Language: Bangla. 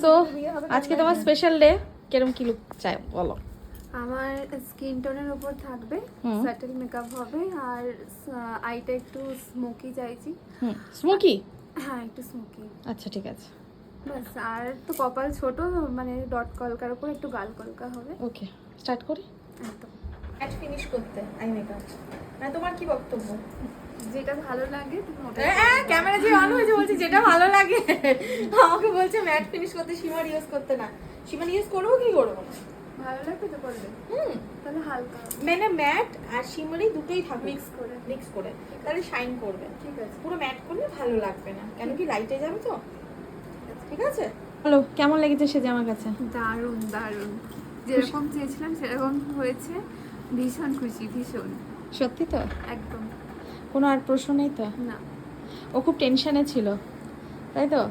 সো আজকে তোমার স্পেশাল ডে, কিরকম কি লুক চাই বলো? আমার স্কিন টোনের উপর থাকবে, সাটেল মেকআপ হবে, আর আইটা একটু স্মোকি চাইছি। স্মোকি? হ্যাঁ, একটু স্মোকি। আচ্ছা ঠিক আছে, বাস। আর তো কপাল ছোট, মানে ডট কলকার উপর একটু গাল কলকা হবে। ওকে স্টার্ট করি। একদম ম্যাট ফিনিশ করতে আই মেকআপ, মানে তোমার কি বক্তব্য? যেটা ভালো লাগে তুমি ওটা হ্যাঁ, ক্যামেরা যে অন হয়েছে বলছি যেটা ভালো লাগে। আমাকে বলছে ম্যাট ফিনিশ করতে, শিমার ইউজ করতে না। শিমার ইউজ করবো কি করবো না? ভালো লাগবে তো করবে। তাহলে হালকা মানে ম্যাট আর শিমারি দুটোই থাকবে মিক্স করে তাহলে শাইন করবে। ঠিক আছে। পুরো ম্যাট করলে ভালো লাগবে না, কেন কি লাইটে যাবে তো। ঠিক আছে, হ্যালো, কেমন লেগেছে সেজে আমার কাছে? দারুণ দারুণ, যেরকম চেয়েছিলাম সেরকম হয়েছে। ভীষণ খুশি, ভীষণ। সত্যি তো? একদম কোনো আর প্রশ্ন নেই তো? না। ও খুব টেনশনে ছিল, তাই তো?